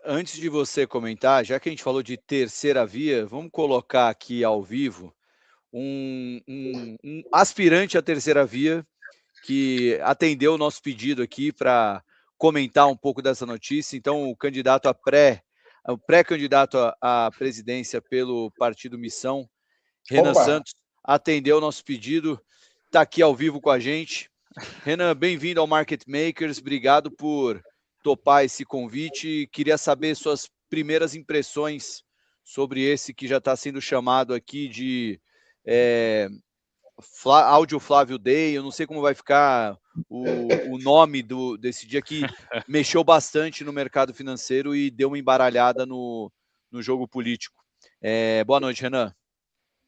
Antes de você comentar, já que a gente falou de terceira via, vamos colocar aqui ao vivo um aspirante à terceira via que atendeu o nosso pedido aqui para comentar um pouco dessa notícia. Então, o pré-candidato à presidência pelo Partido Missão, Renan Opa! Santos, atendeu o nosso pedido, está aqui ao vivo com a gente. Renan, bem-vindo ao Market Makers, obrigado por topar esse convite. Queria saber suas primeiras impressões sobre esse que já está sendo chamado aqui de Áudio Flávio Day. Eu não sei como vai ficar o nome desse dia que mexeu bastante no mercado financeiro e deu uma embaralhada no jogo político. Boa noite, Renan.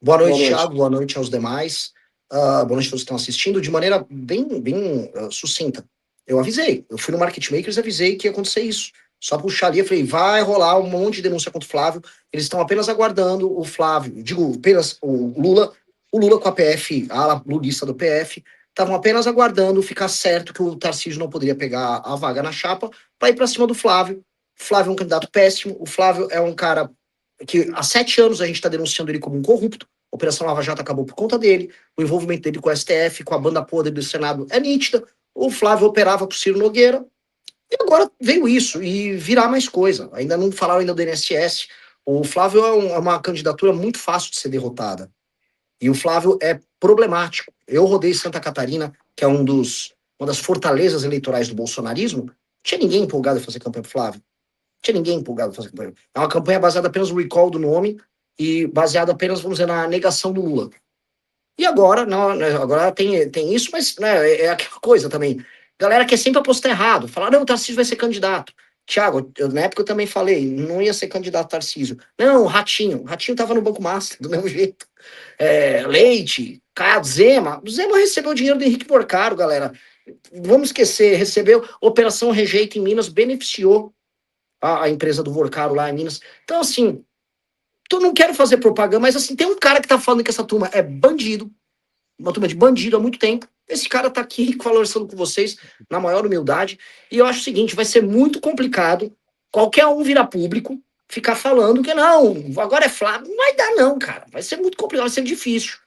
Boa noite, Thiago. Boa noite aos demais. Boa noite a todos que estão assistindo. De maneira bem sucinta. Eu avisei. Eu fui no Market Makers e avisei que ia acontecer isso. Só puxar ali, eu falei, vai rolar um monte de denúncia contra o Flávio. Eles estão apenas aguardando o Flávio, apenas o Lula com a PF, a ala lulista do PF, estavam apenas aguardando ficar certo que o Tarcísio não poderia pegar a vaga na chapa para ir para cima do Flávio. O Flávio é um candidato péssimo. O Flávio é um cara que há 7 anos a gente está denunciando ele como um corrupto. A Operação Lava Jato acabou por conta dele. O envolvimento dele com o STF, com a banda podre do Senado é nítida. O Flávio operava com o Ciro Nogueira. E agora veio isso. E virá mais coisa. Ainda não falaram ainda do INSS. O Flávio é uma candidatura muito fácil de ser derrotada. E o Flávio é problemático. Eu rodei Santa Catarina, que é uma das fortalezas eleitorais do bolsonarismo. Não tinha ninguém empolgado em fazer campanha pro Flávio. Tinha ninguém empolgado fazer campanha. É uma campanha baseada apenas no recall do nome e baseada apenas, vamos dizer, na negação do Lula. E agora, não, agora tem isso, mas né, é aquela coisa também. Galera quer sempre apostar errado. Falar, não, o Tarcísio vai ser candidato. Tiago, na época eu também falei, não ia ser candidato Tarcísio. Não, o Ratinho. O Ratinho tava no Banco Master, do mesmo jeito. Leite, Zema. O Zema recebeu o dinheiro do Henrique Porcaro, galera. Vamos esquecer, recebeu Operação Rejeito em Minas, beneficiou a empresa do Vorcaro lá em Minas. Então, assim, eu não quero fazer propaganda, mas assim, tem um cara que tá falando que essa turma é bandido, uma turma de bandido há muito tempo. Esse cara tá aqui conversando com vocês na maior humildade. E eu acho o seguinte, vai ser muito complicado qualquer um virar público, ficar falando que não, agora é Flávio. Não vai dar não, cara. Vai ser muito complicado, vai ser difícil.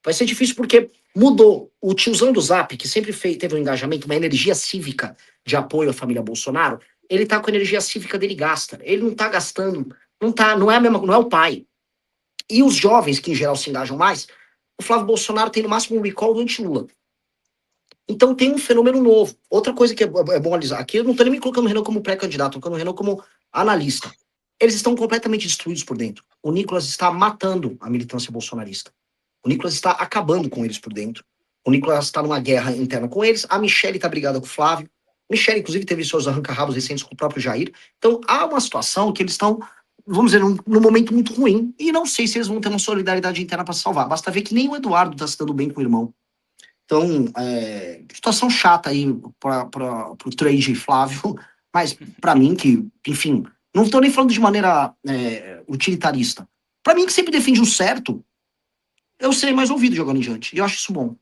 Vai ser difícil porque mudou. O tiozão do Zap, que sempre teve um engajamento, uma energia cívica de apoio à família Bolsonaro, ele tá com a energia cívica dele gasta. Ele não tá gastando, não é a mesma, não é o pai. E os jovens, que em geral se engajam mais, o Flávio Bolsonaro tem no máximo um recall do anti-Lula. Então tem um fenômeno novo. Outra coisa que é bom analisar, aqui eu não tô nem me colocando o Renan como pré-candidato, tô colocando o Renan como analista. Eles estão completamente destruídos por dentro. O Nicolas está matando a militância bolsonarista. O Nicolas está acabando com eles por dentro. O Nicolas está numa guerra interna com eles. A Michelle está brigada com o Flávio. Michelle, inclusive, teve seus arranca-rabos recentes com o próprio Jair. Então, há uma situação que eles estão, vamos dizer, num momento muito ruim. E não sei se eles vão ter uma solidariedade interna para salvar. Basta ver que nem o Eduardo está se dando bem com o irmão. Então, situação chata aí para o trade Flávio. Mas, para mim, que, enfim, não estou nem falando de maneira utilitarista. Para mim, que sempre defende o certo, eu serei mais ouvido jogando em diante. E eu acho isso bom.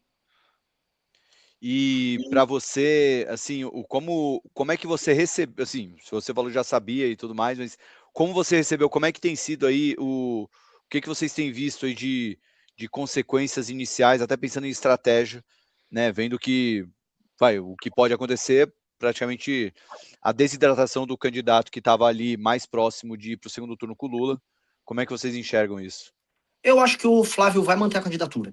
E para você, assim, como é que você recebeu, assim, se você falou já sabia e tudo mais, mas como você recebeu, como é que tem sido aí o que vocês têm visto aí de consequências iniciais, até pensando em estratégia, né, vendo que o que pode acontecer, praticamente a desidratação do candidato que estava ali mais próximo de ir para o segundo turno com o Lula. Como é que vocês enxergam isso? Eu acho que o Flávio vai manter a candidatura.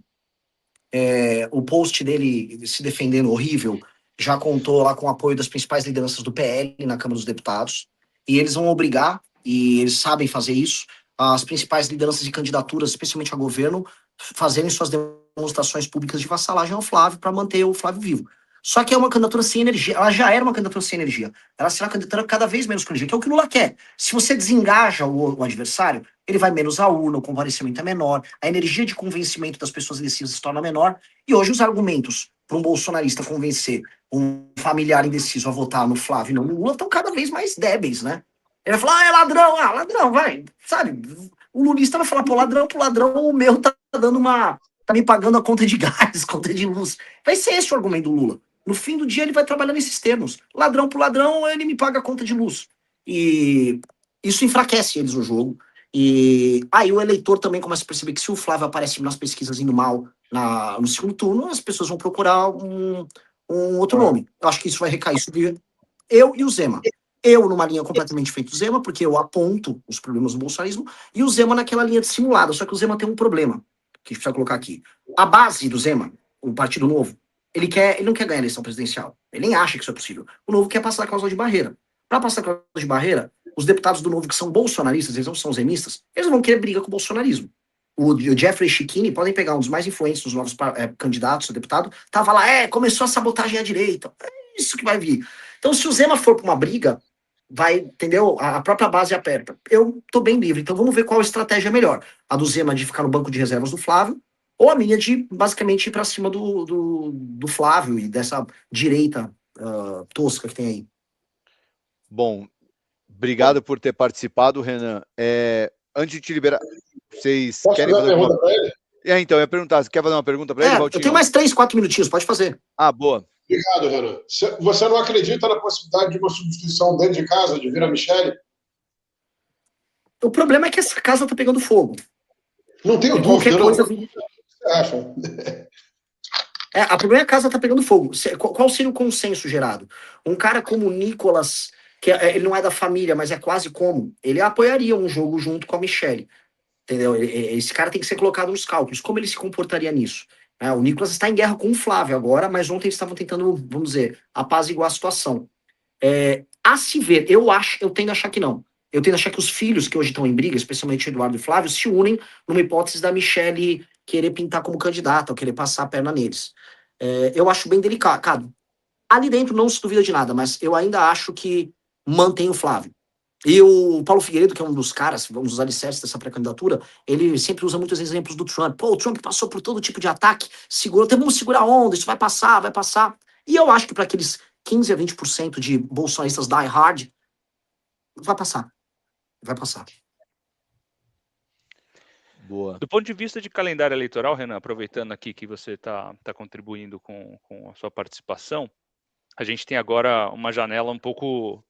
O post dele se defendendo horrível já contou lá com o apoio das principais lideranças do PL na Câmara dos Deputados. E eles vão obrigar, e eles sabem fazer isso, as principais lideranças de candidaturas, especialmente a governo, fazerem suas demonstrações públicas de vassalagem ao Flávio para manter o Flávio vivo. Só que é uma candidatura sem energia. Ela já era uma candidatura sem energia. Ela será uma candidatura cada vez menos com energia, que é o que o Lula quer. Se você desengaja o adversário, ele vai menos à urna, o comparecimento é menor, a energia de convencimento das pessoas indecisas se torna menor, e hoje os argumentos para um bolsonarista convencer um familiar indeciso a votar no Flávio e não no Lula estão cada vez mais débeis, né? Ele vai falar, ladrão, vai, sabe? O lulista vai falar, pô, ladrão pro ladrão, o meu tá me pagando a conta de gás, conta de luz. Vai ser esse o argumento do Lula. No fim do dia ele vai trabalhar nesses termos. Ladrão pro ladrão, ele me paga a conta de luz. E isso enfraquece eles no jogo. E aí o eleitor também começa a perceber que se o Flávio aparece nas pesquisas indo mal no segundo turno, as pessoas vão procurar um outro nome. Eu acho que isso vai recair sobre eu e o Zema. Eu numa linha completamente feita do Zema, porque eu aponto os problemas do bolsonarismo, e o Zema naquela linha dissimulada. Só que o Zema tem um problema, que a gente precisa colocar aqui. A base do Zema, o Partido Novo, ele não quer ganhar a eleição presidencial. Ele nem acha que isso é possível. O Novo quer passar a cláusula de barreira. Para passar a cláusula de barreira, os deputados do Novo que são bolsonaristas, eles não são zemistas, eles vão querer briga com o bolsonarismo. O Jeffrey Schickini, podem pegar um dos mais influentes dos novos candidatos a deputado, tava lá, começou a sabotagem à direita. É isso que vai vir. Então, se o Zema for para uma briga, vai, entendeu? A própria base aperta. Eu tô bem livre, então vamos ver qual estratégia é melhor. A do Zema de ficar no banco de reservas do Flávio, ou a minha de basicamente ir para cima do Flávio e dessa direita tosca que tem aí. Bom, obrigado por ter participado, Renan. Antes de te liberar, vocês querem fazer uma pergunta para ele? Então, eu ia perguntar, você quer fazer uma pergunta para ele, Valtinho? Eu tenho mais 3, 4 minutinhos, pode fazer. Boa. Obrigado, Renan. Você não acredita na possibilidade de uma substituição dentro de casa, de vir a Michele? O problema é que essa casa tá pegando fogo. Não tenho dúvida, não. O que você acha? A primeira casa tá pegando fogo. Qual seria o consenso gerado? Um cara como o Nicolas, que ele não é da família, mas é quase como, ele apoiaria um jogo junto com a Michele. Entendeu? Esse cara tem que ser colocado nos cálculos. Como ele se comportaria nisso? O Nicolas está em guerra com o Flávio agora, mas ontem eles estavam tentando, vamos dizer, apaziguar a situação. A se ver, eu tendo a achar que não. Eu tendo a achar que os filhos que hoje estão em briga, especialmente Eduardo e Flávio, se unem numa hipótese da Michele querer pintar como candidata, ou querer passar a perna neles. Eu acho bem delicado. Ali dentro não se duvida de nada, mas eu ainda acho que mantém o Flávio. E o Paulo Figueiredo, que é um dos caras, vamos usar alicerces dessa pré-candidatura, ele sempre usa muitos exemplos do Trump. Pô, o Trump passou por todo tipo de ataque, vamos segurar a onda, isso vai passar, vai passar. E eu acho que para aqueles 15 a 20% de bolsonaristas die hard, vai passar. Vai passar. Boa. Do ponto de vista de calendário eleitoral, Renan, aproveitando aqui que você está contribuindo com a sua participação, a gente tem agora uma janela um pouco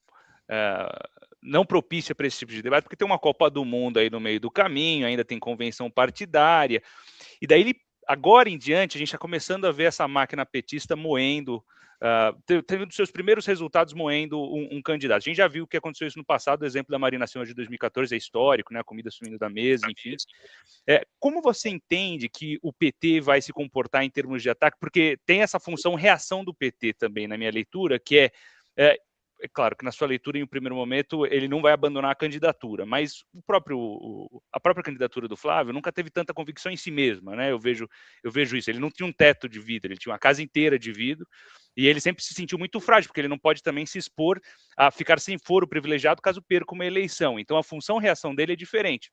não propícia para esse tipo de debate, porque tem uma Copa do Mundo aí no meio do caminho, ainda tem convenção partidária, e daí agora em diante a gente está começando a ver essa máquina petista moendo, teve um dos seus primeiros resultados moendo um candidato. A gente já viu o que aconteceu isso no passado, o exemplo da Marina Silva de 2014 é histórico, né, a comida sumindo da mesa, enfim. Como você entende que o PT vai se comportar em termos de ataque? Porque tem essa função reação do PT também, na minha leitura, que é claro que na sua leitura, em um primeiro momento, ele não vai abandonar a candidatura, mas a própria candidatura do Flávio nunca teve tanta convicção em si mesma, né? Eu vejo isso. Ele não tinha um teto de vidro, ele tinha uma casa inteira de vidro, e ele sempre se sentiu muito frágil, porque ele não pode também se expor a ficar sem foro privilegiado caso perca uma eleição. Então, a função-reação dele é diferente,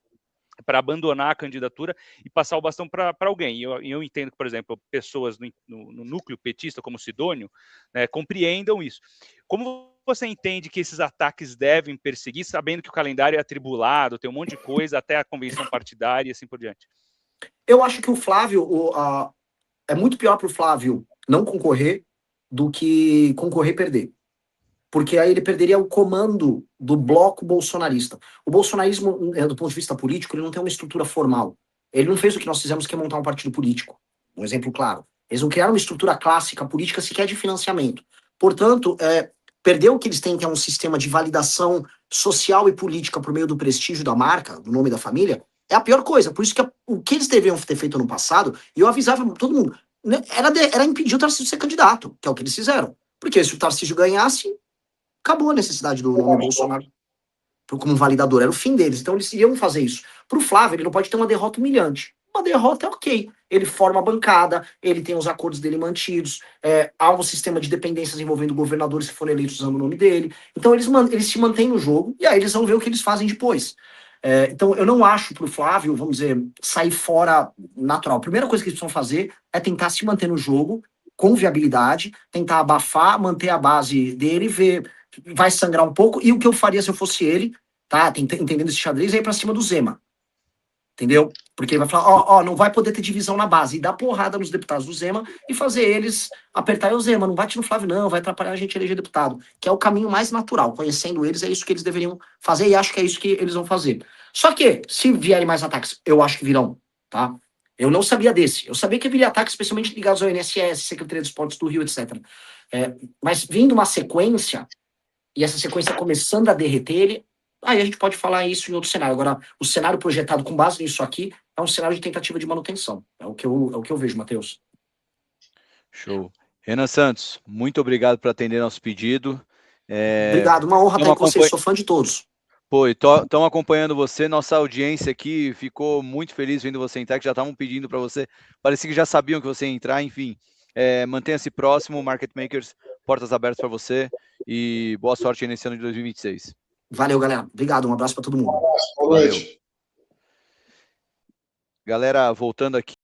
para abandonar a candidatura e passar o bastão para alguém. E eu entendo que, por exemplo, pessoas no núcleo petista, como Sidônio, né, compreendam isso. Como você entende que esses ataques devem perseguir, sabendo que o calendário é atribulado, tem um monte de coisa, até a convenção partidária e assim por diante? Eu acho que o Flávio, é muito pior para o Flávio não concorrer do que concorrer e perder. Porque aí ele perderia o comando do bloco bolsonarista. O bolsonarismo, do ponto de vista político, ele não tem uma estrutura formal. Ele não fez o que nós fizemos, que é montar um partido político. Um exemplo claro. Eles não criaram uma estrutura clássica política sequer de financiamento. Portanto, perder o que eles têm, que é um sistema de validação social e política por meio do prestígio da marca, do nome da família, é a pior coisa. Por isso que o que eles deveriam ter feito no passado, e eu avisava todo mundo, era impedir o Tarcísio de ser candidato, que é o que eles fizeram. Porque se o Tarcísio ganhasse, acabou a necessidade do nome Bolsonaro como validador, era o fim deles. Então eles iam fazer isso. Pro Flávio, ele não pode ter uma derrota humilhante. Uma derrota é ok. Ele forma a bancada, ele tem os acordos dele mantidos, há um sistema de dependências envolvendo governadores que foram eleitos usando o nome dele. Então eles se mantêm no jogo e aí eles vão ver o que eles fazem depois. Então eu não acho pro Flávio, vamos dizer, sair fora natural. A primeira coisa que eles precisam fazer é tentar se manter no jogo com viabilidade, tentar abafar, manter a base dele, ver, vai sangrar um pouco, e o que eu faria se eu fosse ele, tá, entendendo esse xadrez, é ir pra cima do Zema. Entendeu? Porque ele vai falar, não vai poder ter divisão na base. E dar porrada nos deputados do Zema e fazer eles apertarem o Zema. Não bate no Flávio, não, vai atrapalhar a gente eleger deputado. Que é o caminho mais natural. Conhecendo eles, é isso que eles deveriam fazer e acho que é isso que eles vão fazer. Só que, se vierem mais ataques, eu acho que virão, tá? Eu não sabia desse. Eu sabia que viria ataques especialmente ligados ao INSS, Secretaria de Esportes do Rio, etc. Mas vindo uma sequência, e essa sequência começando a derreter ele, aí a gente pode falar isso em outro cenário. Agora, o cenário projetado com base nisso aqui é um cenário de tentativa de manutenção. É o que eu vejo, Matheus. Show. Renan Santos, muito obrigado por atender nosso pedido. Obrigado, uma honra estar com vocês, sou fã de todos. Pô, estão acompanhando você, nossa audiência aqui ficou muito feliz vendo você entrar, que já estavam pedindo para você, parecia que já sabiam que você ia entrar, enfim. Mantenha-se próximo, Market Makers, portas abertas para você e boa sorte nesse ano de 2026. Valeu, galera. Obrigado, um abraço para todo mundo. Boa noite. Galera, voltando aqui.